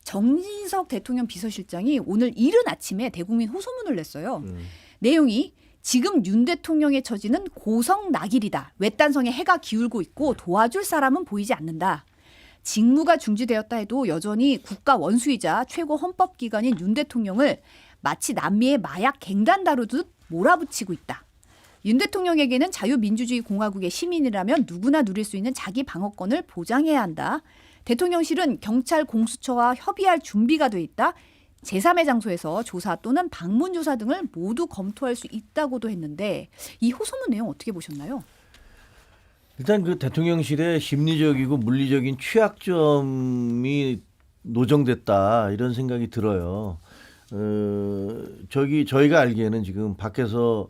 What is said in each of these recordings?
정진석 대통령 비서실장이 오늘 이른 아침에 대국민 호소문을 냈어요. 내용이 지금 윤 대통령의 처지는 고성낙일이다. 외딴성에 해가 기울고 있고 도와줄 사람은 보이지 않는다. 직무가 중지되었다 해도 여전히 국가 원수이자 최고 헌법기관인 윤 대통령을 마치 남미의 마약 갱단 다루듯 몰아붙이고 있다. 윤 대통령에게는 자유민주주의 공화국의 시민이라면 누구나 누릴 수 있는 자기 방어권을 보장해야 한다. 대통령실은 경찰 공수처와 협의할 준비가 돼 있다. 제3의 장소에서 조사 또는 방문 조사 등을 모두 검토할 수 있다고도 했는데 이 호소문 내용 어떻게 보셨나요? 일단 그 대통령실의 심리적이고 물리적인 취약점이 노정됐다 이런 생각이 들어요. 저희가 알기에는 지금 밖에서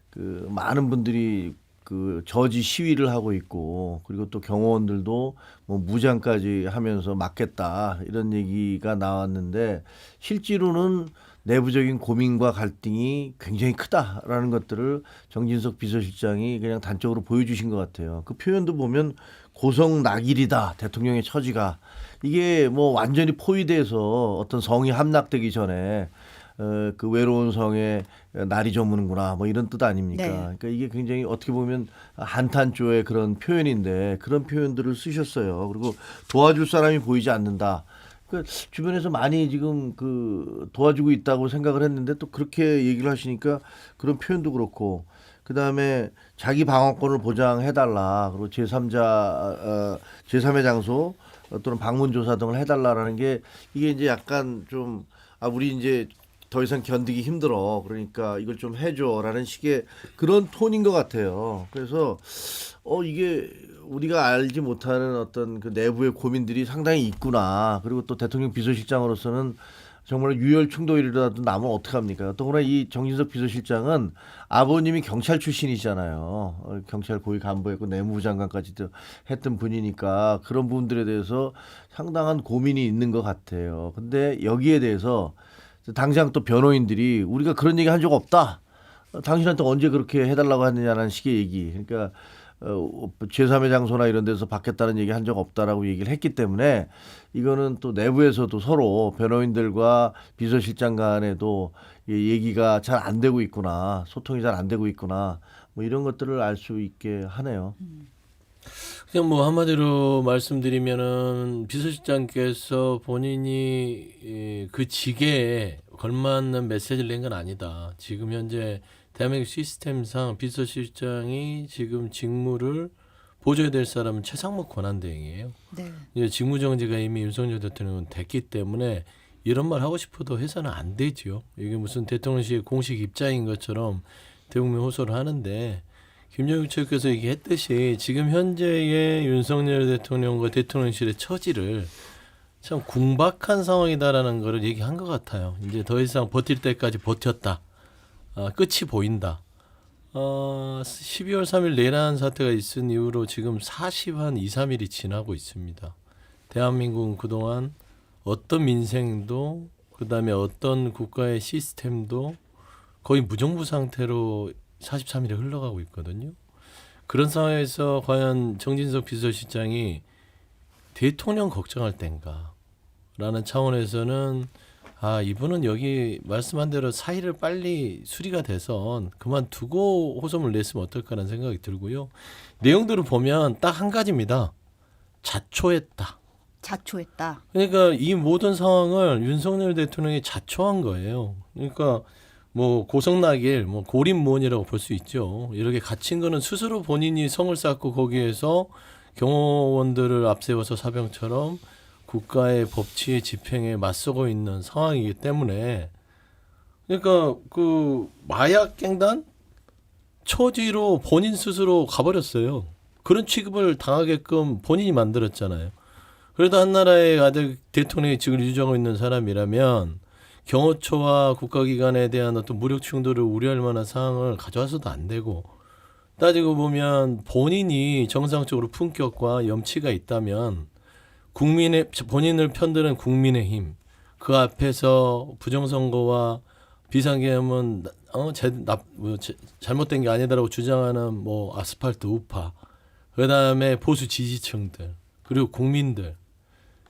그 많은 분들이 그 저지 시위를 하고 있고 그리고 또 경호원들도 뭐 무장까지 하면서 막겠다 이런 얘기가 나왔는데 실제로는 내부적인 고민과 갈등이 굉장히 크다라는 것들을 정진석 비서실장이 그냥 단적으로 보여주신 것 같아요. 그 표현도 보면 고성낙일이다 대통령의 처지가 이게 뭐 완전히 포위돼서 어떤 성이 함락되기 전에 그 외로운 성에 날이 저무는구나 뭐 이런 뜻 아닙니까? 네. 그러니까 이게 굉장히 어떻게 보면 한탄조의 그런 표현인데 그런 표현들을 쓰셨어요. 그리고 도와줄 사람이 보이지 않는다. 그 주변에서 많이 지금 그 도와주고 있다고 생각을 했는데 또 그렇게 얘기를 하시니까 그런 표현도 그렇고 그다음에 자기 방어권을 보장해달라 그리고 제3의 장소 또는 방문 조사 등을 해달라라는 게 이게 이제 약간 좀 우리 이제 더 이상 견디기 힘들어 그러니까 이걸 좀 해줘라는 식의 그런 톤인 것 같아요. 그래서 이게 우리가 알지 못하는 어떤 그 내부의 고민들이 상당히 있구나. 그리고 또 대통령 비서실장으로서는 정말 유혈 충돌이라도 나면 어떡합니까? 더구나 이 정진석 비서실장은 아버님이 경찰 출신이잖아요. 경찰 고위 간부였고 내무부 장관까지도 했던 분이니까 그런 부분들에 대해서 상당한 고민이 있는 것 같아요. 근데 여기에 대해서 당장 또 변호인들이 우리가 그런 얘기 한 적 없다. 당신한테 언제 그렇게 해달라고 하느냐는 식의 얘기. 그러니까 제3의 장소나 이런 데서 받겠다는 얘기 한 적 없다라고 얘기를 했기 때문에 이거는 또 내부에서도 서로 변호인들과 비서실장 간에도 얘기가 잘 안 되고 있구나. 소통이 잘 안 되고 있구나. 뭐 이런 것들을 알 수 있게 하네요. 그냥 뭐 한마디로 말씀드리면은 비서실장께서 본인이 그 직에 걸맞는 메시지를 낸 건 아니다. 지금 현재 대한민국 시스템상 비서실장이 지금 직무를 보좌해야 될 사람은 최상목 권한대행이에요. 네. 이제 직무정지가 이미 윤석열 대통령은 됐기 때문에 이런 말 하고 싶어도 해서는 안 되죠. 이게 무슨 대통령실의 공식 입장인 것처럼 대국민 호소를 하는데 김정일 최고께서 얘기했듯이 지금 현재의 윤석열 대통령과 대통령실의 처지를 참 궁박한 상황이다라는 거를 얘기한 것 같아요. 이제 더 이상 버틸 때까지 버텼다. 끝이 보인다. 12월 3일 내란 사태가 있은 이후로 지금 40한 2, 3일이 지나고 있습니다. 대한민국은 그동안 어떤 민생도 그다음에 어떤 국가의 시스템도 거의 무정부 상태로 43일에 흘러가고 있거든요. 그런 상황에서 과연 정진석 비서실장이 대통령 걱정할 땐가 라는 차원에서는 이분은 여기 말씀한 대로 사의를 빨리 수리가 돼서 그만두고 호소문을 냈으면 어떨까라는 생각이 들고요. 내용들을 보면 딱 한 가지입니다. 자초했다. 자초했다. 그러니까 이 모든 상황을 윤석열 대통령이 자초한 거예요. 그러니까 뭐 고성낙일, 뭐 고립무원이라고 볼 수 있죠. 이렇게 갇힌 거는 스스로 본인이 성을 쌓고 거기에서 경호원들을 앞세워서 사병처럼 국가의 법치의 집행에 맞서고 있는 상황이기 때문에 그러니까 그 마약 갱단 처지로 본인 스스로 가버렸어요. 그런 취급을 당하게끔 본인이 만들었잖아요. 그래도 한 나라의 아들 대통령이 직을 유지하고 있는 사람이라면 경호처와 국가기관에 대한 어떤 무력 충돌을 우려할 만한 상황을 가져와서도 안 되고 따지고 보면 본인이 정상적으로 품격과 염치가 있다면 본인을 편드는 국민의힘 그 앞에서 부정선거와 비상계엄은 잘못된 게 아니다라고 주장하는 뭐 아스팔트 우파 그다음에 보수 지지층들 그리고 국민들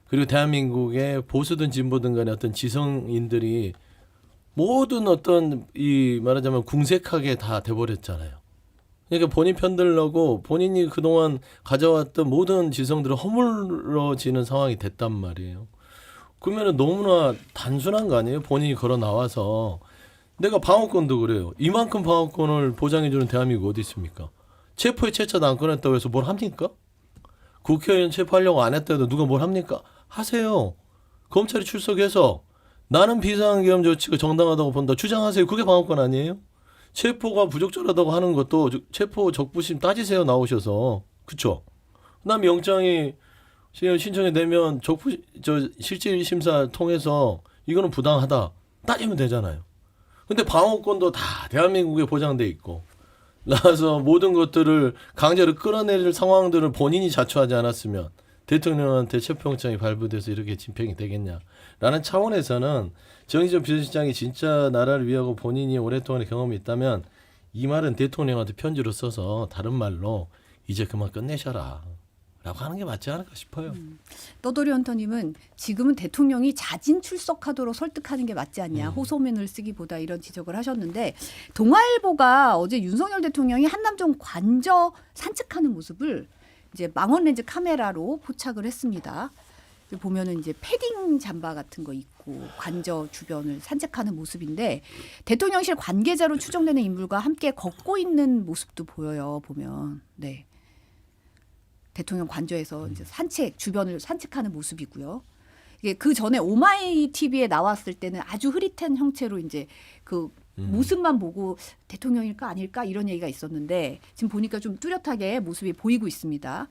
그리고 대한민국의 보수든 진보든 간에 어떤 지성인들이 모든 어떤 이 말하자면 궁색하게 다 돼버렸잖아요. 그러니까 본인 편들려고 본인이 그동안 가져왔던 모든 지성들을 허물어지는 상황이 됐단 말이에요. 그러면은 너무나 단순한 거 아니에요? 본인이 걸어 나와서 내가 방어권도 그래요. 이만큼 방어권을 보장해주는 대한민국 어디 있습니까? 체포에 채차도 안 꺼냈다고 해서 뭘 합니까? 국회의원 체포하려고 안 했다 해도 누가 뭘 합니까? 하세요. 검찰이 출석해서 나는 비상계엄 조치가 정당하다고 본다. 주장하세요. 그게 방어권 아니에요? 체포가 부적절하다고 하는 것도 체포 적부심 따지세요. 나오셔서. 그쵸? 그다음에 영장이 신청이 되면 실질 심사 통해서 이거는 부당하다. 따지면 되잖아요. 근데 방어권도 다 대한민국에 보장돼 있고 나와서 모든 것들을 강제로 끌어내릴 상황들을 본인이 자초하지 않았으면 대통령한테 체포영장이 발부돼서 이렇게 집행이 되겠냐라는 차원에서는 정의전 비서실장이 진짜 나라를 위하고 본인이 오랫동안의 경험이 있다면 이 말은 대통령한테 편지로 써서 다른 말로 이제 그만 끝내셔라 라고 하는 게 맞지 않을까 싶어요. 떠돌이 헌터님은 지금은 대통령이 자진 출석하도록 설득하는 게 맞지 않냐. 호소문을 쓰기보다 이런 지적을 하셨는데 동아일보가 어제 윤석열 대통령이 한남동 관저 산책하는 모습을 이제 망원렌즈 카메라로 포착을 했습니다. 보면은 이제 패딩 잠바 같은 거 입고 관저 주변을 산책하는 모습인데 대통령실 관계자로 추정되는 인물과 함께 걷고 있는 모습도 보여요. 보면 네. 대통령 관저에서 이제 주변을 산책하는 모습이고요. 이게 그 전에 오마이 TV에 나왔을 때는 아주 흐릿한 형체로 이제 그 모습만 보고 대통령일까 아닐까 이런 얘기가 있었는데 지금 보니까 좀 뚜렷하게 모습이 보이고 있습니다.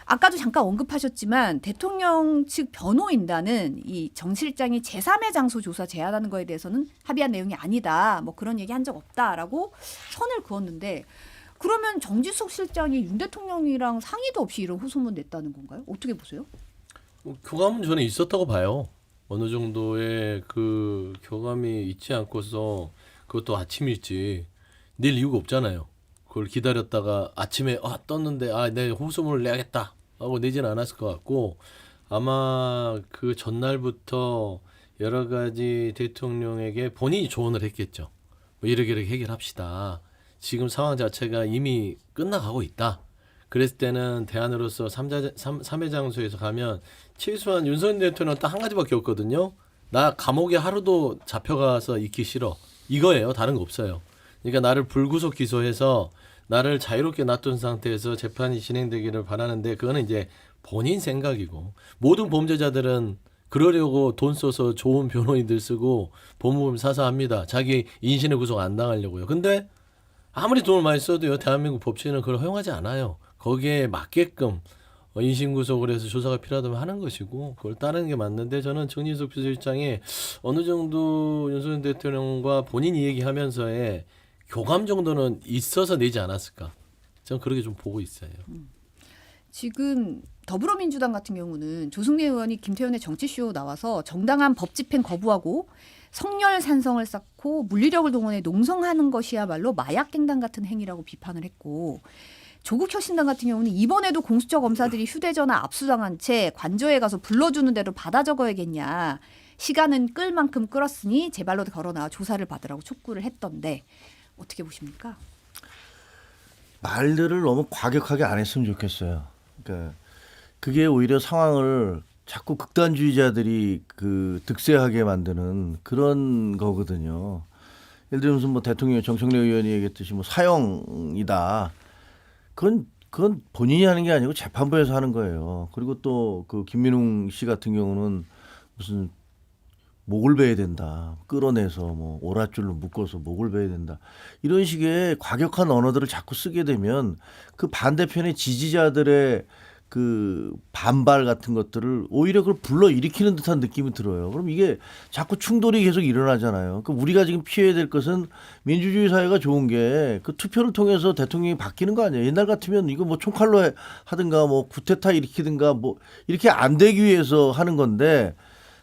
아까도 잠깐 언급하셨지만 대통령 측 변호인단은 이 정 실장이 제3의 장소 조사 제안하는 거에 대해서는 합의한 내용이 아니다. 뭐 그런 얘기 한 적 없다라고 선을 그었는데 그러면 정지석 실장이 윤 대통령이랑 상의도 없이 이런 호소문 냈다는 건가요? 어떻게 보세요? 교감은 저는 있었다고 봐요. 어느 정도의 그 교감이 있지 않고서 그것도 아침 일찍 낼 이유가 없잖아요. 그걸 기다렸다가 아침에 떴는데 내 호소문을 내야겠다 하고 내지는 않았을 것 같고 아마 그 전날부터 여러 가지 대통령에게 본인이 조언을 했겠죠. 뭐 이렇게 해결합시다. 지금 상황 자체가 이미 끝나가고 있다. 그랬을 때는 대안으로서 3회 장소에서 가면 최소한 윤석열 대통령은 딱 한 가지밖에 없거든요. 나 감옥에 하루도 잡혀가서 있기 싫어. 이거예요. 다른 거 없어요. 그러니까 나를 불구속 기소해서 나를 자유롭게 놔둔 상태에서 재판이 진행되기를 바라는데 그거는 이제 본인 생각이고 모든 범죄자들은 그러려고 돈 써서 좋은 변호인들 쓰고 법무부 사서 합니다. 자기 인신의 구속 안 당하려고요. 근데 아무리 돈을 많이 써도요. 대한민국 법치는 그걸 허용하지 않아요. 거기에 맞게끔 인신구속을 해서 조사가 필요하다면 하는 것이고 그걸 따르는 게 맞는데 저는 정진석 비서실장이 어느 정도 윤석열 대통령과 본인이 얘기하면서의 교감 정도는 있어서 내지 않았을까. 저는 그렇게 좀 보고 있어요. 지금 더불어민주당 같은 경우는 조승래 의원이 김태현의 정치쇼 나와서 정당한 법 집행 거부하고 성렬 산성을 쌓고 물리력을 동원해 농성하는 것이야말로 마약갱단 같은 행위라고 비판을 했고 조국 혁신당 같은 경우는 이번에도 공수처 검사들이 휴대전화 압수당한 채 관저에 가서 불러주는 대로 받아 적어야겠냐. 시간은 끌 만큼 끌었으니 제발로 걸어나와 조사를 받으라고 촉구를 했던데 어떻게 보십니까? 말들을 너무 과격하게 안 했으면 좋겠어요. 그러니까 그게 오히려 상황을 자꾸 극단주의자들이 그 득세하게 만드는 그런 거거든요. 예를 들면 뭐 대통령 정청래 의원이 얘기했듯이 뭐 사형이다. 그건 본인이 하는 게 아니고 재판부에서 하는 거예요. 그리고 또 그 김민웅 씨 같은 경우는 무슨 목을 베야 된다. 끌어내서 뭐 오랏줄로 묶어서 목을 베야 된다. 이런 식의 과격한 언어들을 자꾸 쓰게 되면 그 반대편의 지지자들의 그 반발 같은 것들을 오히려 그걸 불러일으키는 듯한 느낌이 들어요. 그럼 이게 자꾸 충돌이 계속 일어나잖아요. 그러니까 우리가 지금 피해야 될 것은 민주주의 사회가 좋은 게 그 투표를 통해서 대통령이 바뀌는 거 아니에요. 옛날 같으면 이거 뭐 총칼로 하든가 뭐 구테타 일으키든가 뭐 이렇게 안 되기 위해서 하는 건데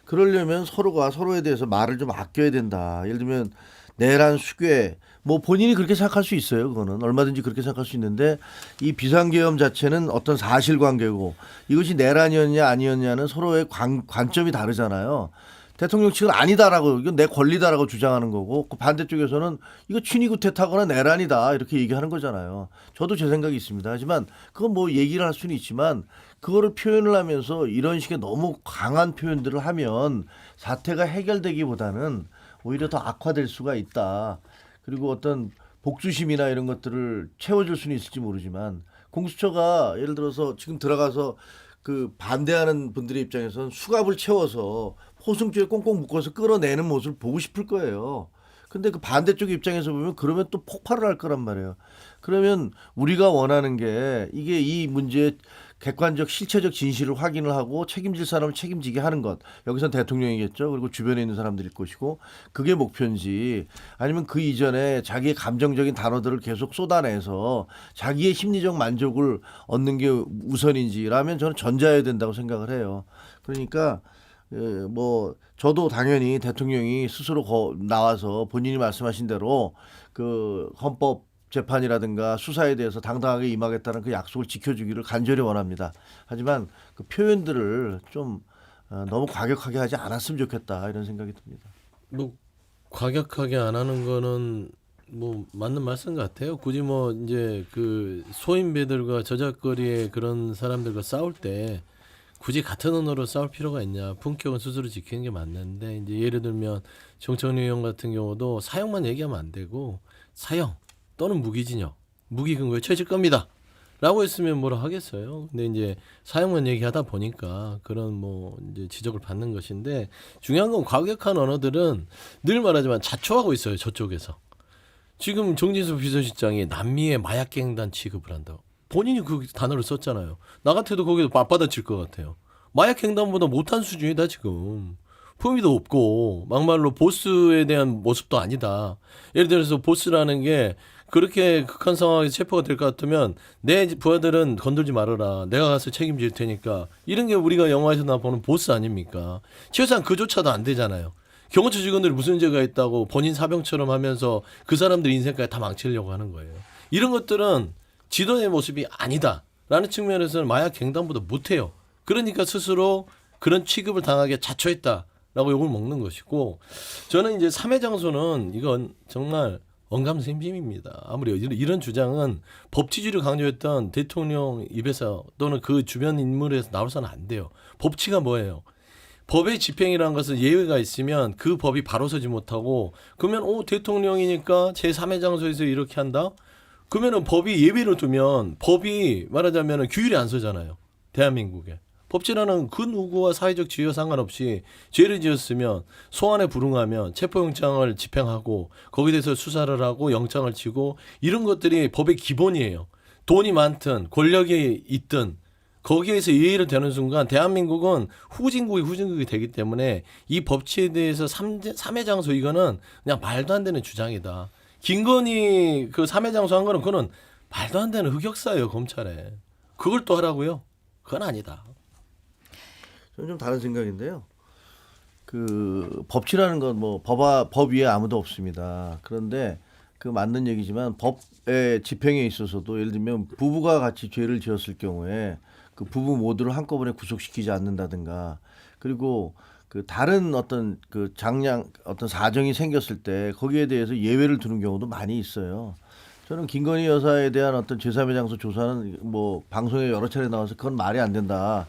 그러려면 서로가 서로에 대해서 말을 좀 아껴야 된다. 예를 들면 내란 수괴 뭐 본인이 그렇게 생각할 수 있어요. 그거는 얼마든지 그렇게 생각할 수 있는데 이 비상계엄 자체는 어떤 사실관계고 이것이 내란이었냐 아니었냐는 서로의 관점이 다르잖아요. 대통령 측은 아니다라고 이건 내 권리다라고 주장하는 거고 그 반대쪽에서는 이거 친위구태타거나 내란이다 이렇게 얘기하는 거잖아요. 저도 제 생각이 있습니다. 하지만 그건 뭐 얘기를 할 수는 있지만 그거를 표현을 하면서 이런 식의 너무 강한 표현들을 하면 사태가 해결되기보다는 오히려 더 악화될 수가 있다. 그리고 어떤 복수심이나 이런 것들을 채워줄 수는 있을지 모르지만 공수처가 예를 들어서 지금 들어가서 그 반대하는 분들의 입장에서는 수갑을 채워서 포승줄에 꽁꽁 묶어서 끌어내는 모습을 보고 싶을 거예요. 근데 그 반대쪽 입장에서 보면 그러면 또 폭발을 할 거란 말이에요. 그러면 우리가 원하는 게 이게 이 문제의 객관적 실체적 진실을 확인을 하고 책임질 사람을 책임지게 하는 것. 여기선 대통령이겠죠. 그리고 주변에 있는 사람들일 것이고 그게 목표인지 아니면 그 이전에 자기의 감정적인 단어들을 계속 쏟아내서 자기의 심리적 만족을 얻는 게 우선인지라면 저는 전자여야 된다고 생각을 해요. 그러니까 뭐 저도 당연히 대통령이 스스로 나와서 본인이 말씀하신 대로 그 헌법 재판이라든가 수사에 대해서 당당하게 임하겠다는 그 약속을 지켜주기를 간절히 원합니다. 하지만 그 표현들을 좀 너무 과격하게 하지 않았으면 좋겠다 이런 생각이 듭니다. 뭐 과격하게 안 하는 거는 뭐 맞는 말씀 같아요. 굳이 뭐 이제 그 소인배들과 저작거리의 그런 사람들과 싸울 때 굳이 같은 언어로 싸울 필요가 있냐? 품격은 스스로 지키는 게 맞는데 이제 예를 들면 정청래 의원 같은 경우도 사형만 얘기하면 안 되고 사형 또는 무기징역, 무기 근거에 처해질 겁니다. 라고 했으면 뭐라 하겠어요. 근데 이제 사형만 얘기하다 보니까 그런 뭐 이제 지적을 받는 것인데 중요한 건 과격한 언어들은 늘 말하지만 자초하고 있어요. 저쪽에서. 지금 정진수 비서실장이 남미의 마약갱단 취급을 한다고. 본인이 그 단어를 썼잖아요. 나 같아도 거기서 맞받아칠 것 같아요. 마약갱단보다 못한 수준이다 지금. 품위도 없고 막말로 보스에 대한 모습도 아니다. 예를 들어서 보스라는 게 그렇게 극한 상황에서 체포가 될 것 같으면 내 부하들은 건들지 말아라. 내가 가서 책임질 테니까. 이런 게 우리가 영화에서 나 보는 보스 아닙니까? 최소한 그조차도 안 되잖아요. 경호처 직원들이 무슨 죄가 있다고 본인 사병처럼 하면서 그 사람들 인생까지 다 망치려고 하는 거예요. 이런 것들은 지도의 모습이 아니다라는 측면에서는 마약 갱단보다 못해요. 그러니까 스스로 그런 취급을 당하게 자초했다라고 욕을 먹는 것이고 저는 이제 3회 장소는 이건 정말 언감생심입니다. 아무리 이런 주장은 법치주의를 강조했던 대통령 입에서 또는 그 주변 인물에서 나와서는 안 돼요. 법치가 뭐예요? 법의 집행이라는 것은 예외가 있으면 그 법이 바로 서지 못하고 그러면 대통령이니까 제3회 장소에서 이렇게 한다? 그러면은 법이 예외를 두면 법이 말하자면 규율이 안 서잖아요. 대한민국에. 법치라는 그 누구와 사회적 지위와 상관없이 죄를 지었으면 소환에 불응하면 체포영장을 집행하고 거기에 대해서 수사를 하고 영장을 치고 이런 것들이 법의 기본이에요. 돈이 많든 권력이 있든 거기에서 예의를 대는 순간 대한민국은 후진국이 되기 때문에 이 법치에 대해서 3회 장소 이거는 그냥 말도 안 되는 주장이다. 김건희 그 3회 장소 한 거는 그거는 말도 안 되는 흑역사예요. 검찰에. 그걸 또 하라고요? 그건 아니다. 저는 좀 다른 생각인데요. 그 법치라는 건 뭐 법 위에 아무도 없습니다. 그런데 그 맞는 얘기지만 법의 집행에 있어서도 예를 들면 부부가 같이 죄를 지었을 경우에 그 부부 모두를 한꺼번에 구속시키지 않는다든가 그리고 그 다른 어떤 그 어떤 사정이 생겼을 때 거기에 대해서 예외를 두는 경우도 많이 있어요. 저는 김건희 여사에 대한 어떤 제3의 장소 조사는 뭐 방송에 여러 차례 나와서 그건 말이 안 된다.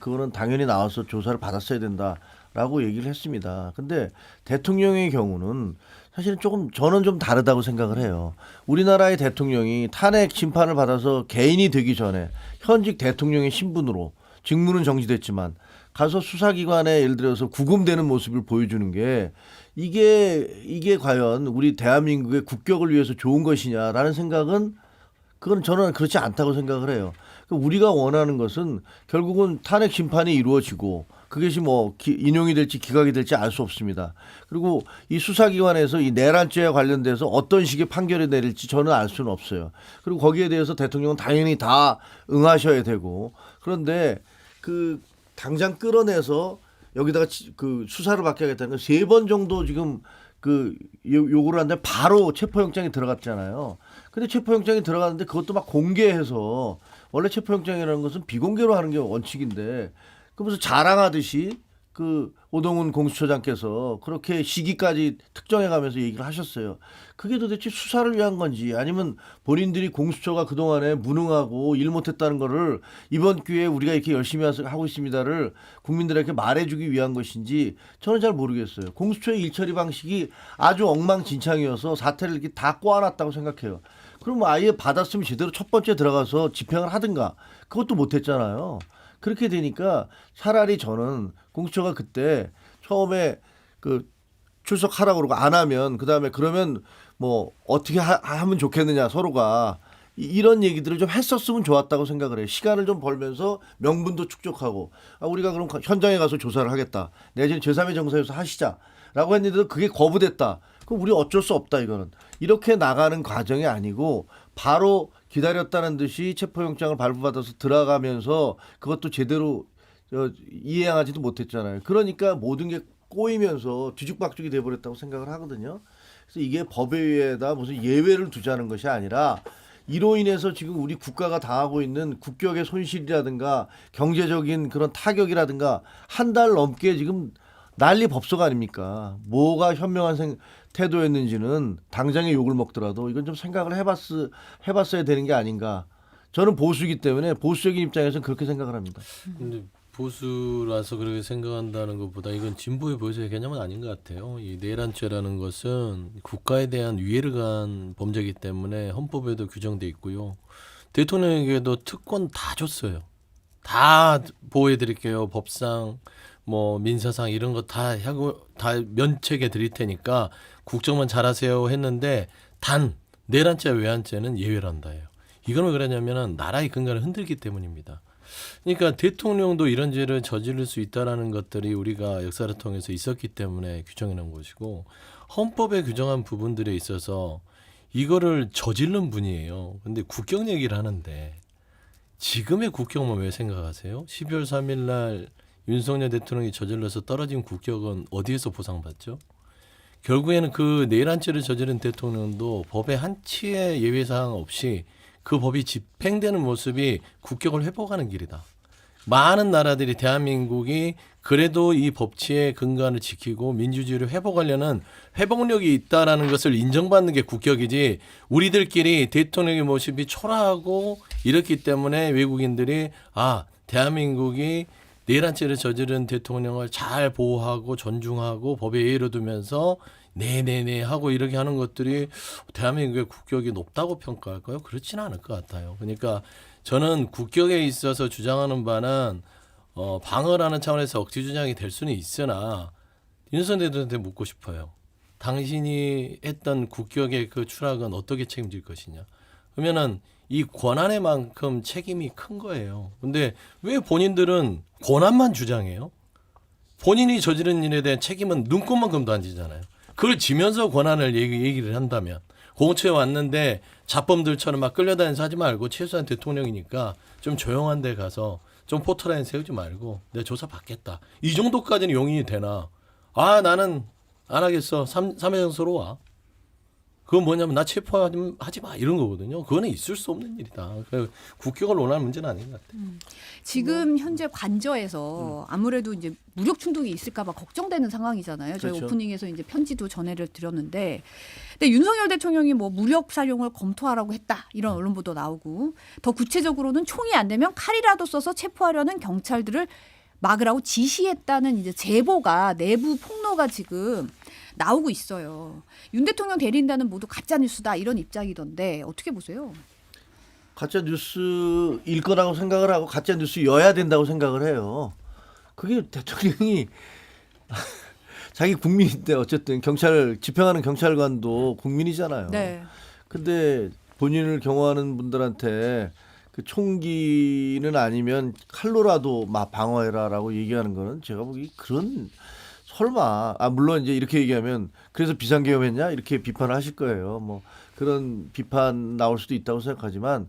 그거는 당연히 나와서 조사를 받았어야 된다라고 얘기를 했습니다. 근데 대통령의 경우는 사실은 저는 좀 다르다고 생각을 해요. 우리나라의 대통령이 탄핵 심판을 받아서 개인이 되기 전에 현직 대통령의 신분으로 직무는 정지됐지만 가서 수사기관에 예를 들어서 구금되는 모습을 보여주는 게 이게 과연 우리 대한민국의 국격을 위해서 좋은 것이냐라는 생각은 그건 저는 그렇지 않다고 생각을 해요. 우리가 원하는 것은 결국은 탄핵 심판이 이루어지고 그것이 뭐 인용이 될지 기각이 될지 알 수 없습니다. 그리고 이 수사기관에서 이 내란죄와 관련돼서 어떤 식의 판결을 내릴지 저는 알 수는 없어요. 그리고 거기에 대해서 대통령은 당연히 다 응하셔야 되고 그런데 그 당장 끌어내서 여기다가 그 수사를 받게 하겠다는 건 3번 정도 지금 요구를 한데 바로 체포영장이 들어갔잖아요. 근데 체포영장이 들어갔는데 그것도 막 공개해서 원래 체포영장이라는 것은 비공개로 하는 게 원칙인데 그 무슨 자랑하듯이 그 오동훈 공수처장께서 그렇게 시기까지 특정해가면서 얘기를 하셨어요. 그게 도대체 수사를 위한 건지 아니면 본인들이 공수처가 그동안에 무능하고 일 못했다는 거를 이번 기회에 우리가 이렇게 열심히 하고 있습니다를 국민들에게 말해주기 위한 것인지 저는 잘 모르겠어요. 공수처의 일처리 방식이 아주 엉망진창이어서 사태를 이렇게 다 꼬아놨다고 생각해요. 그럼 아예 받았으면 제대로 첫 번째 들어가서 집행을 하든가 그것도 못했잖아요. 그렇게 되니까 차라리 저는 공수처가 그때 처음에 그 출석하라고 그러고 안 하면 그다음에 그러면 뭐 어떻게 하면 좋겠느냐 서로가 이런 얘기들을 좀 했었으면 좋았다고 생각을 해요. 시간을 좀 벌면서 명분도 축적하고 우리가 그럼 현장에 가서 조사를 하겠다. 내지는 제3의 정사에서 하시자라고 했는데도 그게 거부됐다. 그럼 우리 어쩔 수 없다 이거는. 이렇게 나가는 과정이 아니고 바로 기다렸다는 듯이 체포영장을 발부받아서 들어가면서 그것도 제대로 이행하지도 못했잖아요. 그러니까 모든 게 꼬이면서 뒤죽박죽이 돼버렸다고 생각을 하거든요. 그래서 이게 법에 의해다 무슨 예외를 두자는 것이 아니라 이로 인해서 지금 우리 국가가 당하고 있는 국격의 손실이라든가 경제적인 그런 타격이라든가 한 달 넘게 지금 난리 법석 아닙니까? 뭐가 현명한 태도였는지는 당장의 욕을 먹더라도 이건 좀 생각을 해봤어야 되는 게 아닌가. 저는 보수이기 때문에 보수적인 입장에서는 그렇게 생각을 합니다. 근데 보수라서 그렇게 생각한다는 것보다 이건 진보의 보수의 개념은 아닌 것 같아요. 이 내란죄라는 것은 국가에 대한 위해를 가한 범죄이기 때문에 헌법에도 규정돼 있고요. 대통령에게도 특권 다 줬어요. 다 보호해드릴게요. 법상 뭐 민사상 이런 거 다 면책해 드릴 테니까 국정만 잘하세요 했는데 단 내란죄 외환죄는 예외를 한다예요. 이건 왜 그러냐면은 나라의 근간을 흔들기 때문입니다. 그러니까 대통령도 이런 죄를 저지를 수 있다라는 것들이 우리가 역사를 통해서 있었기 때문에 규정해 놓은 것이고 헌법에 규정한 부분들에 있어서 이거를 저지른 분이에요. 근데 국격 얘기를 하는데 지금의 국격만 왜 생각하세요? 12월 3일 날 윤석열 대통령이 저질러서 떨어진 국격은 어디에서 보상받죠? 결국에는 그 내란죄를 저지른 대통령도 법의 한치의 예외사항 없이 그 법이 집행되는 모습이 국격을 회복하는 길이다. 많은 나라들이 대한민국이 그래도 이 법치의 근간을 지키고 민주주의를 회복하려는 회복력이 있다라는 것을 인정받는 게 국격이지 우리들끼리 대통령의 모습이 초라하고 이렇기 때문에 외국인들이 대한민국이 내란죄를 저지른 대통령을 잘 보호하고 존중하고 법에 예의를 두면서 네네네 하고 이렇게 하는 것들이 대한민국의 국격이 높다고 평가할까요? 그렇지는 않을 것 같아요. 그러니까 저는 국격에 있어서 주장하는 바는 방어를 하는 차원에서 억지 주장이 될 수는 있으나 윤석열 대통령한테 묻고 싶어요. 당신이 했던 국격의 그 추락은 어떻게 책임질 것이냐. 그러면은 이 권한의 만큼 책임이 큰 거예요. 근데 왜 본인들은 권한만 주장해요? 본인이 저지른 일에 대한 책임은 눈꼽만큼도 안 지잖아요. 그걸 지면서 권한을 얘기를 한다면 공처에 왔는데 자범들처럼 막 끌려다니면서 하지 말고 최소한 대통령이니까 좀 조용한 데 가서 좀 포토라인 세우지 말고 내가 조사 받겠다. 이 정도까지는 용인이 되나. 나는 안 하겠어. 3회 정서로 와. 그건 뭐냐면 나 체포하지 마 이런 거거든요. 그거는 있을 수 없는 일이다. 국격을 논할 문제는 아닌 것 같아요. 지금 현재 관저에서 아무래도 이제 무력 충돌이 있을까봐 걱정되는 상황이잖아요. 저희 그렇죠. 오프닝에서 이제 편지도 전해를 드렸는데, 근데 윤석열 대통령이 뭐 무력 사용을 검토하라고 했다 이런 언론 보도 나오고 더 구체적으로는 총이 안 되면 칼이라도 써서 체포하려는 경찰들을 막으라고 지시했다는 이제 제보가 내부 폭로가 지금 나오고 있어요. 윤 대통령 대리인단은 모두 가짜 뉴스다 이런 입장이던데 어떻게 보세요? 가짜 뉴스일 거라고 생각을 하고 가짜 뉴스여야 된다고 생각을 해요. 그게 대통령이 자기 국민인데 어쨌든 집행하는 경찰관도 국민이잖아요. 네. 근데 본인을 경호하는 분들한테 그 총기는 아니면 칼로라도 막 방어해라라고 얘기하는 거는 제가 보기 그런 설마 물론 이제 이렇게 얘기하면 그래서 비상계엄했냐 이렇게 비판을 하실 거예요. 뭐 그런 비판 나올 수도 있다고 생각하지만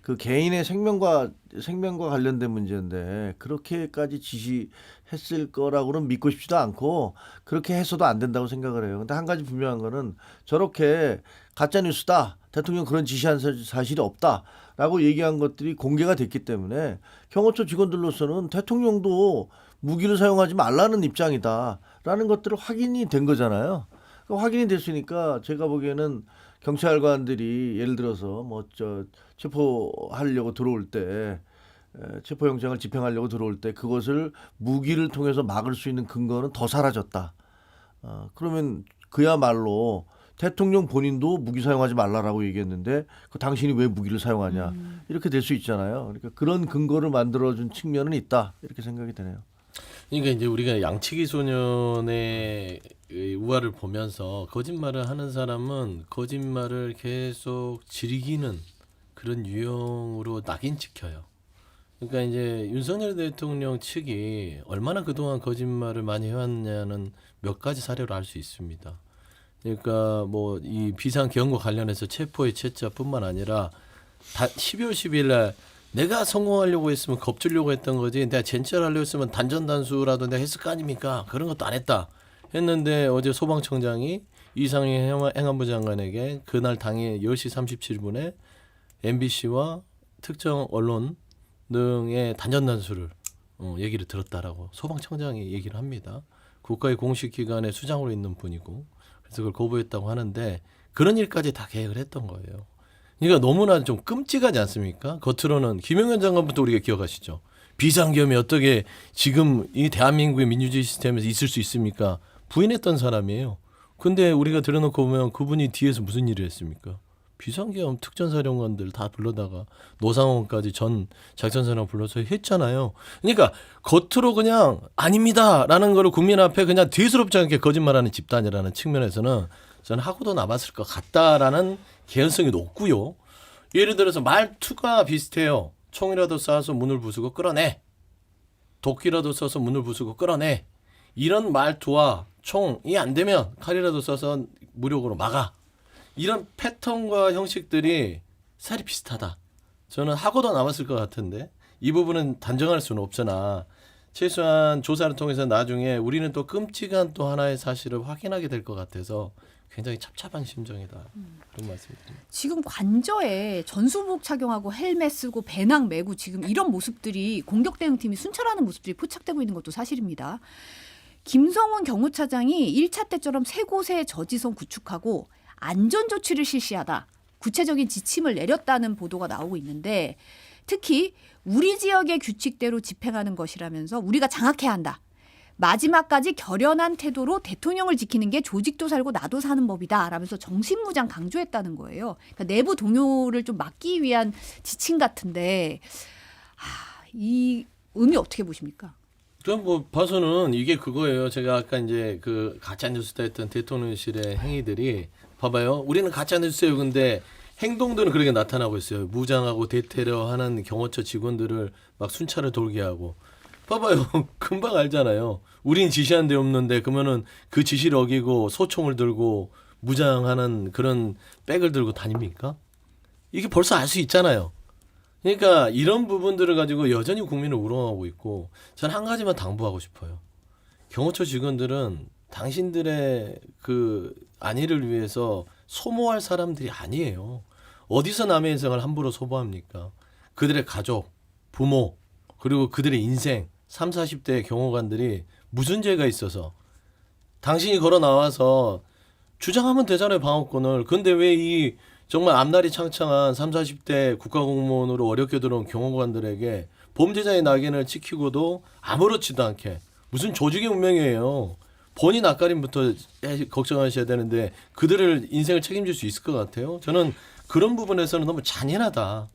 그 개인의 생명과 관련된 문제인데 그렇게까지 지시했을 거라고는 믿고 싶지도 않고 그렇게 해서도 안 된다고 생각을 해요. 근데 한 가지 분명한 거는 저렇게 가짜 뉴스다. 대통령 그런 지시한 사실이 없다라고 얘기한 것들이 공개가 됐기 때문에 경호처 직원들로서는 대통령도 무기를 사용하지 말라는 입장이다라는 것들을 확인이 된 거잖아요. 확인이 됐으니까 제가 보기에는 경찰관들이 예를 들어서 뭐 체포하려고 들어올 때 체포영장을 집행하려고 들어올 때 그것을 무기를 통해서 막을 수 있는 근거는 더 사라졌다. 그러면 그야말로 대통령 본인도 무기 사용하지 말라라고 얘기했는데 그 당신이 왜 무기를 사용하냐 이렇게 될 수 있잖아요. 그러니까 그런 근거를 만들어준 측면은 있다 이렇게 생각이 되네요. 그러니까 이제 우리가 양치기 소년의 우화를 보면서 거짓말을 하는 사람은 거짓말을 계속 즐기는 그런 유형으로 낙인 찍혀요. 그러니까 이제 윤석열 대통령 측이 얼마나 그동안 거짓말을 많이 해왔냐는 몇 가지 사례로 알 수 있습니다. 그러니까 뭐 이 비상경고 관련해서 체포의 채자뿐만 아니라 12월 10일 날 내가 성공하려고 했으면 겁주려고 했던 거지 내가 젠체를 하려고 했으면 단전단수라도 내가 했을 거 아닙니까? 그런 것도 안 했다 했는데 어제 소방청장이 이상희 행안부 장관에게 그날 당일 10시 37분에 MBC와 특정 언론 등의 단전단수를 얘기를 들었다라고 소방청장이 얘기를 합니다. 국가의 공식 기관의 수장으로 있는 분이고 그래서 그걸 거부했다고 하는데 그런 일까지 다 계획을 했던 거예요. 그러니까 너무나 좀 끔찍하지 않습니까? 겉으로는 김영현 장관부터 우리가 기억하시죠. 비상계엄이 어떻게 지금 이 대한민국의 민주주의 시스템에서 있을 수 있습니까? 부인했던 사람이에요. 근데 우리가 들여놓고 보면 그분이 뒤에서 무슨 일을 했습니까? 비상계엄 특전사령관들 다 불러다가 노상원까지 전 작전사령 불러서 했잖아요. 그러니까 겉으로 그냥 아닙니다라는 거를 국민 앞에 그냥 대수롭지 않게 거짓말하는 집단이라는 측면에서는 저는 하고도 남았을 것 같다라는 개연성이 높고요. 예를 들어서 말투가 비슷해요. 총이라도 쏴서 문을 부수고 끌어내. 도끼라도 써서 문을 부수고 끌어내. 이런 말투와 총이 안 되면 칼이라도 써서 무력으로 막아. 이런 패턴과 형식들이 살이 비슷하다. 저는 하고도 남았을 것 같은데 이 부분은 단정할 수는 없으나 최소한 조사를 통해서 나중에 우리는 또 끔찍한 또 하나의 사실을 확인하게 될 것 같아서 굉장히 찹찹한 심정이다. 그런 말씀입니다. 지금 관저에 전수복 착용하고 헬멧 쓰고 배낭 메고 지금 이런 모습들이 공격 대응팀이 순찰하는 모습들이 포착되고 있는 것도 사실입니다. 김성훈 경호차장이 1차 때처럼 세 곳의 저지선 구축하고 안전조치를 실시하다. 구체적인 지침을 내렸다는 보도가 나오고 있는데 특히 우리 지역의 규칙대로 집행하는 것이라면서 우리가 장악해야 한다. 마지막까지 결연한 태도로 대통령을 지키는 게 조직도 살고 나도 사는 법이다 라면서 정신무장 강조했다는 거예요. 그러니까 내부 동요를 좀 막기 위한 지침 같은데 이 의미 어떻게 보십니까? 전 뭐 봐서는 이게 그거예요. 제가 아까 이제 그 가짜뉴스다 했던 대통령실의 행위들이 봐봐요. 우리는 가짜뉴스예요. 근데 행동들은 그렇게 나타나고 있어요. 무장하고 대테러하는 경호처 직원들을 막 순찰을 돌게 하고. 봐봐요. 금방 알잖아요. 우린 지시한 데 없는데 그러면은 그 지시를 어기고 소총을 들고 무장하는 그런 백을 들고 다닙니까? 이게 벌써 알 수 있잖아요. 그러니까 이런 부분들을 가지고 여전히 국민을 우롱하고 있고 저는 한 가지만 당부하고 싶어요. 경호처 직원들은 당신들의 그 안위를 위해서 소모할 사람들이 아니에요. 어디서 남의 인생을 함부로 소모합니까? 그들의 가족, 부모, 그리고 그들의 인생, 30, 40대 경호관들이 무슨 죄가 있어서 당신이 걸어 나와서 주장하면 되잖아요, 방어권을. 근데 왜 이 정말 앞날이 창창한 30, 40대 국가공무원으로 어렵게 들어온 경호관들에게 범죄자의 낙인을 찍히고도 아무렇지도 않게 무슨 조직의 운명이에요. 본인 앞가림부터 걱정하셔야 되는데 그들을 인생을 책임질 수 있을 것 같아요. 저는 그런 부분에서는 너무 잔인하다.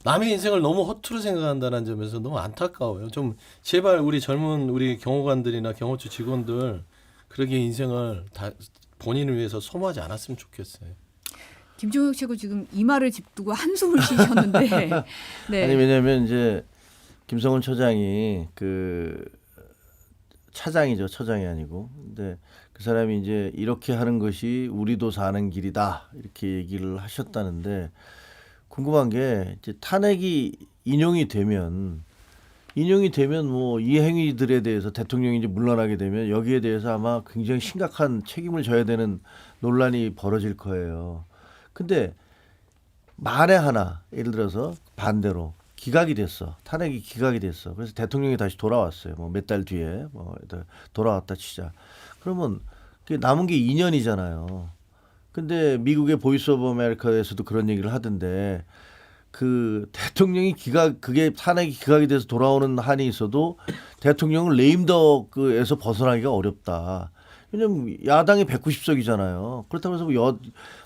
남의 인생을 너무 허투루 생각한다는 점에서 너무 안타까워요. 좀 제발 우리 젊은 우리 경호관들이나 경호처 직원들 그렇게 인생을 다 본인을 위해서 소모하지 않았으면 좋겠어요. 김종혁 씨가 지금 이마를 짚두고 한숨을 쉬셨는데 네. 아니 왜냐하면 이제 김성훈 처장이 그 차장이죠. 처장이 아니고. 근데 그 사람이 이제 이렇게 하는 것이 우리도 사는 길이다. 이렇게 얘기를 하셨다는데 궁금한 게 이제 탄핵이 인용이 되면 뭐 이 행위들에 대해서 대통령이 이제 물러나게 되면 여기에 대해서 아마 굉장히 심각한 책임을 져야 되는 논란이 벌어질 거예요. 근데 만에 하나 예를 들어서 반대로 기각이 됐어. 탄핵이 기각이 됐어. 그래서 대통령이 다시 돌아왔어요. 뭐 몇 달 뒤에 뭐 돌아왔다 치자. 그러면 그게 남은 게 2년이잖아요. 근데 미국의 보이스 오브 아메리카에서도 그런 얘기를 하던데 그 대통령이 그게 탄핵이 기각이 돼서 돌아오는 한이 있어도 대통령은 레임덕에서 벗어나기가 어렵다. 왜냐면 야당이 190석이잖아요. 그렇다고 해서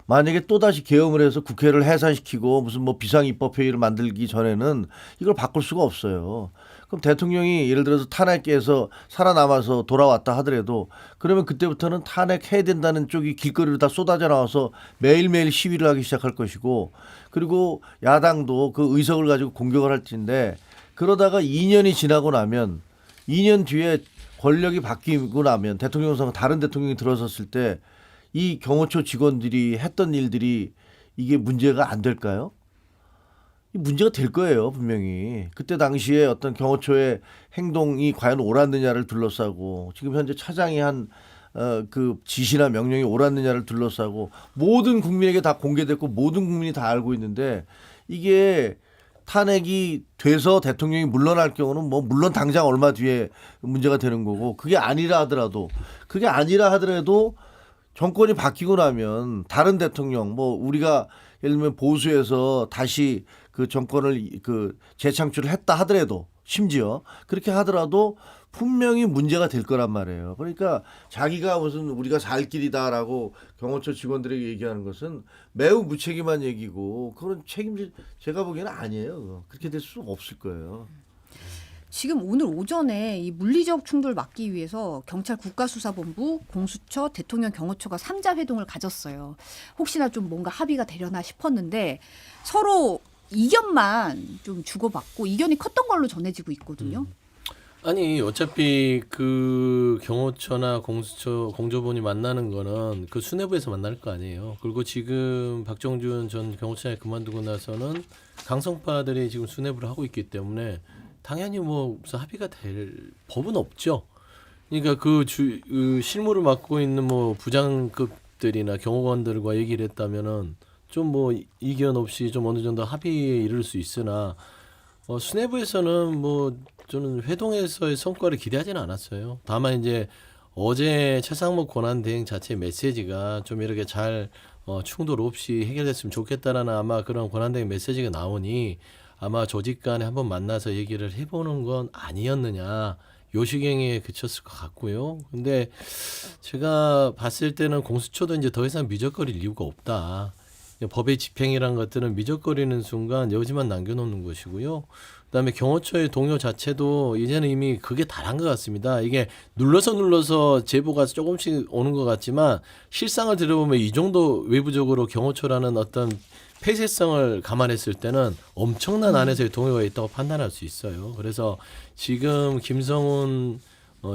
만약에 또다시 계엄을 해서 국회를 해산시키고 무슨 뭐 비상입법회의를 만들기 전에는 이걸 바꿀 수가 없어요. 그럼 대통령이 예를 들어서 탄핵에서 살아남아서 돌아왔다 하더라도 그러면 그때부터는 탄핵해야 된다는 쪽이 길거리로 다 쏟아져 나와서 매일매일 시위를 하기 시작할 것이고 그리고 야당도 그 의석을 가지고 공격을 할 텐데 그러다가 2년이 지나고 나면 2년 뒤에 권력이 바뀌고 나면 대통령 선거 다른 대통령이 들어섰을 때 이 경호처 직원들이 했던 일들이 이게 문제가 안 될까요? 문제가 될 거예요, 분명히. 그때 당시에 어떤 경호처의 행동이 과연 옳았느냐를 둘러싸고 지금 현재 차장이 한 그 지시나 명령이 옳았느냐를 둘러싸고 모든 국민에게 다 공개됐고 모든 국민이 다 알고 있는데 이게 탄핵이 돼서 대통령이 물러날 경우는 뭐 물론 당장 얼마 뒤에 문제가 되는 거고 그게 아니라 하더라도 정권이 바뀌고 나면 다른 대통령 뭐 우리가 예를 들면 보수에서 다시 그 정권을 그 재창출을 했다 하더라도 심지어 그렇게 하더라도 분명히 문제가 될 거란 말이에요. 그러니까 자기가 무슨 우리가 살 길이다라고 경호처 직원들에게 얘기하는 것은 매우 무책임한 얘기고 그런 책임질 제가 보기에는 아니에요. 그렇게 될 수 없을 거예요. 지금 오늘 오전에 이 물리적 충돌을 막기 위해서 경찰 국가수사본부, 공수처, 대통령 경호처가 3자 회동을 가졌어요. 혹시나 좀 뭔가 합의가 되려나 싶었는데 서로 이견만 좀 주고받고 이견이 컸던 걸로 전해지고 있거든요. 아니 어차피 그 경호처나 공수처 공조본이 만나는 거는 그 수뇌부에서 만날 거 아니에요. 그리고 지금 박정준 전 경호처장이 그만두고 나서는 강성파들이 지금 수뇌부를 하고 있기 때문에 당연히 뭐 무슨 합의가 될 법은 없죠. 그러니까 그 실무를 맡고 있는 뭐 부장급들이나 경호관들과 얘기를 했다면은 좀 뭐 이견 없이 좀 어느 정도 합의에 이를 수 있으나 수뇌부에서는 뭐 저는 회동에서의 성과를 기대하지는 않았어요. 다만 이제 어제 최상목 권한대행 자체 메시지가 좀 이렇게 잘 충돌 없이 해결됐으면 좋겠다라는 아마 그런 권한대행 메시지가 나오니 아마 조직 간에 한번 만나서 얘기를 해보는 건 아니었느냐. 요식행위에 그쳤을 것 같고요. 근데 제가 봤을 때는 공수처도 이제 더 이상 미적거릴 이유가 없다. 법의 집행이란 것들은 미적거리는 순간 여지만 남겨놓는 것이고요. 그다음에 경호처의 동료 자체도 이제는 이미 그게 다란 것 같습니다. 이게 눌러서 제보가 조금씩 오는 것 같지만 실상을 들어보면 이 정도 외부적으로 경호처라는 어떤 폐쇄성을 감안했을 때는 엄청난 안에서의 동요가 있다고 판단할 수 있어요. 그래서 지금 김성훈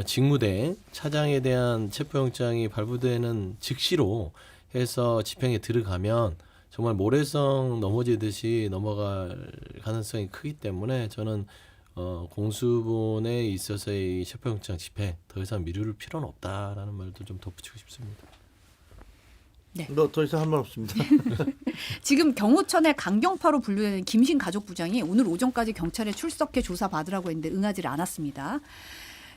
직무대행 차장에 대한 체포영장이 발부되는 즉시로 해서 집행에 들어가면 정말 모래성 넘어지듯이 넘어갈 가능성이 크기 때문에 저는 공수본에 있어서의 체포영장 집행 더 이상 미룰 필요는 없다라는 말도 좀 덧붙이고 싶습니다. 네. 더 이상 할 말 없습니다. 지금 경호처 내 강경파로 분류되는 김신 가족부장이 오늘 오전까지 경찰에 출석해 조사받으라고 했는데 응하지 않았습니다.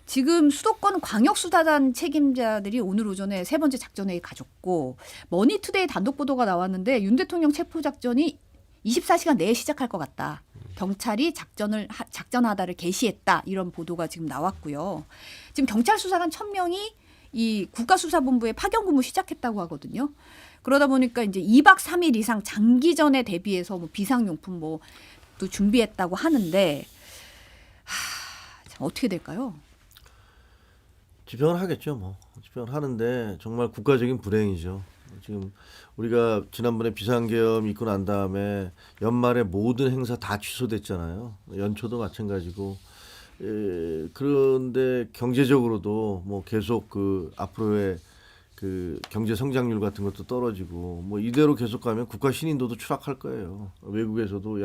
지금 수도권 광역수사단 책임자들이 오늘 오전에 세 번째 작전회의 가졌고 머니투데이 단독 보도가 나왔는데 윤 대통령 체포작전이 24시간 내에 시작할 것 같다. 경찰이 작전하다를 개시했다. 이런 보도가 지금 나왔고요. 지금 경찰 수사관 1000명이 이 국가수사본부에 파견 근무 시작했다고 하거든요. 그러다 보니까 이제 2박 3일 이상 장기전에 대비해서 뭐 비상용품 뭐 또 준비했다고 하는데 참 어떻게 될까요? 집행을 하겠죠, 뭐. 집행을 하는데 정말 국가적인 불행이죠. 지금 우리가 지난번에 비상계엄 있고 난 다음에 연말에 모든 행사 다 취소됐잖아요. 연초도 마찬가지고. 그런데 경제적으로도 뭐 계속 그 앞으로의 그 경제 성장률 같은 것도 떨어지고 뭐 이대로 계속 가면 국가 신인도도 추락할 거예요. 외국에서도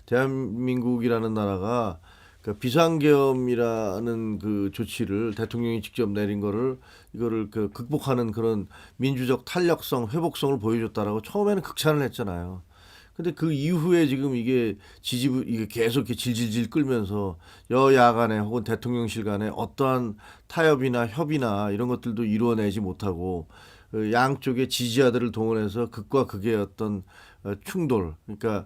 대한민국이라는 나라가 그 비상계엄이라는 그 조치를 대통령이 직접 내린 이거를 그 극복하는 그런 민주적 탄력성, 회복성을 보여줬다라고 처음에는 극찬을 했잖아요. 근데 그 이후에 지금 이게 계속 이렇게 질질질 끌면서 여야 간에 혹은 대통령실 간에 어떠한 타협이나 협의나 이런 것들도 이루어내지 못하고 양쪽의 지지자들을 동원해서 극과 극의 어떤 충돌, 그러니까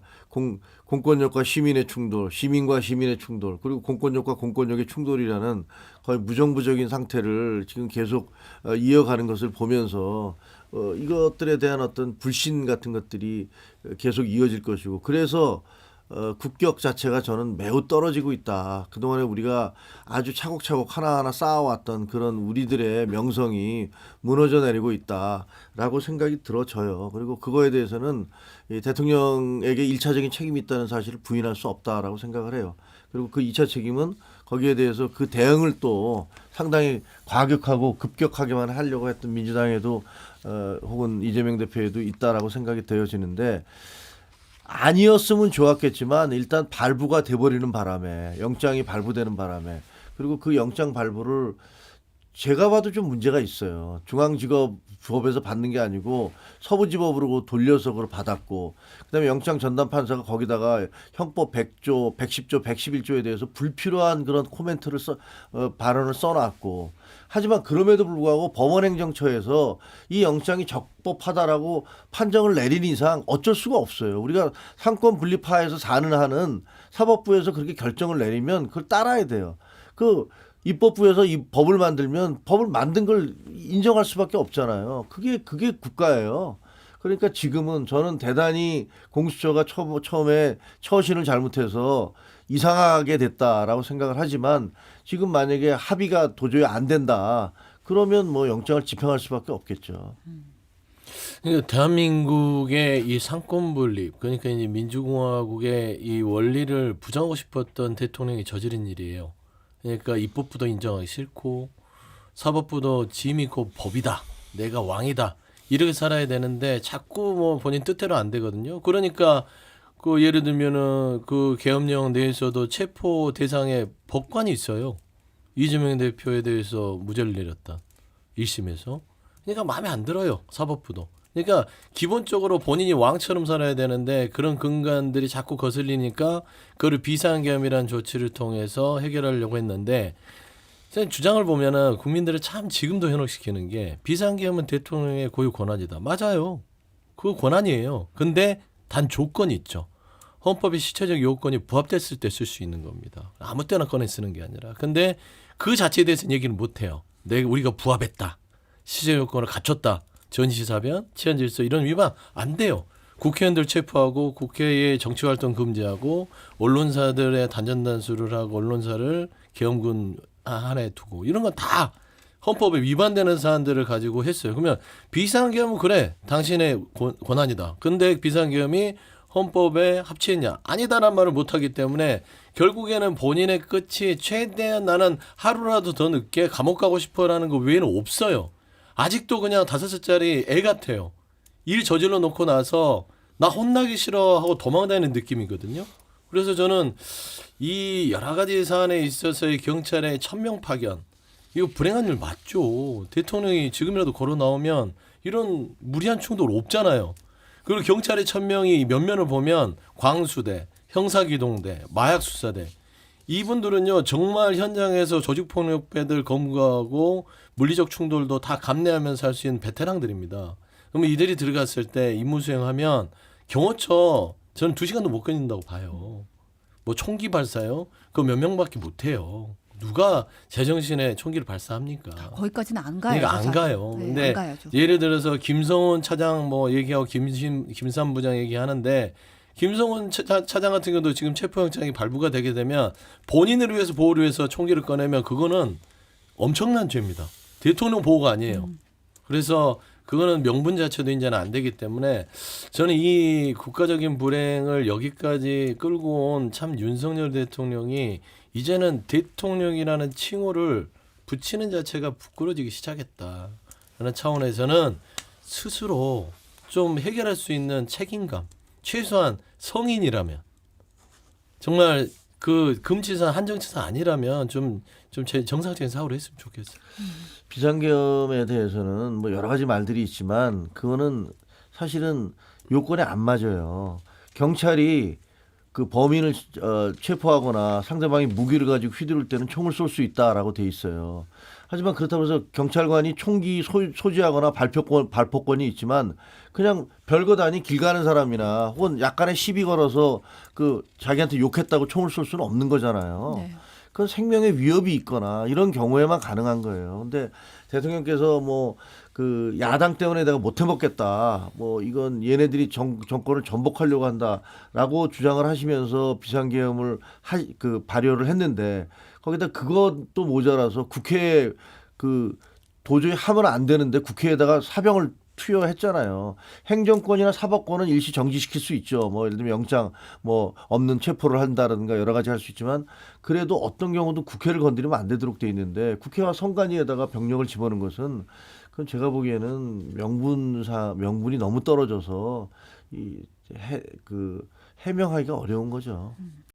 공권력과 시민의 충돌, 시민과 시민의 충돌, 그리고 공권력과 공권력의 충돌이라는 거의 무정부적인 상태를 지금 계속 이어가는 것을 보면서 이것들에 대한 어떤 불신 같은 것들이 계속 이어질 것이고, 그래서 국격 자체가 저는 매우 떨어지고 있다. 그동안에 우리가 아주 차곡차곡 하나하나 쌓아왔던 그런 우리들의 명성이 무너져 내리고 있다라고 생각이 들어져요. 그리고 그거에 대해서는 이 대통령에게 1차적인 책임이 있다는 사실을 부인할 수 없다라고 생각을 해요. 그리고 그 2차 책임은 거기에 대해서 그 대응을 또 상당히 과격하고 급격하게만 하려고 했던 민주당에도 혹은 이재명 대표에도 있다라고 생각이 되어지는데, 아니었으면 좋았겠지만 일단 발부가 돼버리는 바람에, 영장이 발부되는 바람에, 그리고 그 영장 발부를 제가 봐도 좀 문제가 있어요. 중앙지법에서 받는 게 아니고 서부지법으로 돌려서 그걸 받았고, 그다음에 영장 전담 판사가 거기다가 형법 100조, 110조, 111조에 대해서 불필요한 그런 코멘트를 발언을 써놨고, 하지만 그럼에도 불구하고 법원행정처에서 이 영장이 적법하다라고 판정을 내린 이상 어쩔 수가 없어요. 우리가 상권 분립화해서 사는 한은 사법부에서 그렇게 결정을 내리면 그걸 따라야 돼요. 그 입법부에서 이 법을 만들면 법을 만든 걸 인정할 수밖에 없잖아요. 그게 국가예요. 그러니까 지금은 저는 대단히 공수처가 처음에 처신을 잘못해서 이상하게 됐다라고 생각을 하지만, 지금 만약에 합의가 도저히 안 된다 그러면 뭐 영장을 집행할 수밖에 없겠죠. 그러니까 대한민국의 이 상권 분립, 그러니까 이제 민주공화국의 이 원리를 부정하고 싶었던 대통령이 저지른 일이에요. 그러니까 입법부도 인정하기 싫고 사법부도 짐이 곧 법이다, 내가 왕이다, 이렇게 살아야 되는데 자꾸 뭐 본인 뜻대로 안 되거든요. 그러니까 그 예를 들면은 그 계엄령 내에서도 체포 대상에 법관이 있어요. 이재명 대표에 대해서 무죄를 내렸다, 1심에서. 그러니까 마음에 안 들어요, 사법부도. 그러니까 기본적으로 본인이 왕처럼 살아야 되는데 그런 근간들이 자꾸 거슬리니까 그걸 비상계엄이라는 조치를 통해서 해결하려고 했는데, 주장을 보면은 국민들을 참 지금도 현혹시키는 게, 비상계엄은 대통령의 고유 권한이다. 맞아요. 그거 권한이에요. 근데 단 조건이 있죠. 헌법의 시체적 요건이 부합됐을 때 쓸 수 있는 겁니다. 아무 때나 꺼내 쓰는 게 아니라. 근데 그 자체에 대해서는 얘기는 못 해요. 우리가 부합했다, 시제 요건을 갖췄다, 전시사변, 치안질서 이런 위반 안 돼요. 국회의원들 체포하고 국회의 정치활동 금지하고 언론사들의 단전단수를 하고 언론사를 계엄군 안에 두고, 이런 건 다 헌법에 위반되는 사안들을 가지고 했어요. 그러면 비상계엄은 그래, 당신의 권한이다. 근데 비상계엄이 헌법에 합치했냐? 아니다란 말을 못하기 때문에 결국에는 본인의 끝이 최대한 나는 하루라도 더 늦게 감옥 가고 싶어라는 거 외에는 없어요. 아직도 그냥 5살짜리 애 같아요. 일 저질러 놓고 나서 나 혼나기 싫어하고 도망다니는 느낌이거든요. 그래서 저는 이 여러 가지 사안에 있어서의 경찰의 천명 파견, 이거 불행한 일 맞죠. 대통령이 지금이라도 걸어 나오면 이런 무리한 충돌 없잖아요. 그리고 경찰의 천명이 면면을 보면 광수대, 형사기동대, 마약수사대, 이분들은요 정말 현장에서 조직폭력배들 검거하고 물리적 충돌도 다 감내하면서 할 수 있는 베테랑들입니다. 그러면 이들이 들어갔을 때 임무 수행하면 경호처 저는 2시간도 못 견딘다고 봐요. 뭐 총기 발사요? 그거 몇 명밖에 못 해요. 누가 제정신에 총기를 발사합니까? 거기까지는 안 가요. 그러니까 안 가요. 네, 근데 안 가야죠. 예를 들어서 김성훈 차장 뭐 얘기하고 김삼 부장 얘기하는데, 김성훈 차장 같은 경우도 지금 체포영장이 발부가 되게 되면 본인을 위해서 보호를 위해서 총기를 꺼내면 그거는 엄청난 죄입니다. 대통령 보호가 아니에요. 그래서 그거는 명분 자체도 이제는 안 되기 때문에 저는 이 국가적인 불행을 여기까지 끌고 온 참 윤석열 대통령이 이제는 대통령이라는 칭호를 붙이는 자체가 부끄러지기 시작했다. 하는 차원에서는 스스로 좀 해결할 수 있는 책임감, 최소한 성인이라면 정말 그 금치산 한정치산 아니라면 좀 정상적인 사고를 했으면 좋겠어요. 비상계엄에 대해서는 뭐 여러 가지 말들이 있지만 그거는 사실은 요건에 안 맞아요. 경찰이 그 범인을 체포하거나 상대방이 무기를 가지고 휘두를 때는 총을 쏠 수 있다라고 돼 있어요. 하지만 그렇다고 해서 경찰관이 총기 소지하거나 발포권이 있지만 그냥 별것 아닌 길 가는 사람이나 혹은 약간의 시비 걸어서 그 자기한테 욕했다고 총을 쏠 수는 없는 거잖아요. 네. 그건 생명의 위협이 있거나 이런 경우에만 가능한 거예요. 근데 대통령께서 뭐 그 야당 때문에 내가 못 해먹겠다. 뭐 이건 얘네들이 정권을 전복하려고 한다라고 주장을 하시면서 비상계엄을 발효를 했는데 거기다 그것도 모자라서 국회에 그 도저히 하면 안 되는데 국회에다가 사병을 투여했잖아요. 행정권이나 사법권은 일시 정지시킬 수 있죠. 뭐 예를 들면 영장 뭐 없는 체포를 한다든가 여러 가지 할 수 있지만 그래도 어떤 경우도 국회를 건드리면 안 되도록 돼 있는데 국회와 선관위에다가 병력을 집어넣은 것은 그건 제가 보기에는 명분이 너무 떨어져서 해명하기가 어려운 거죠.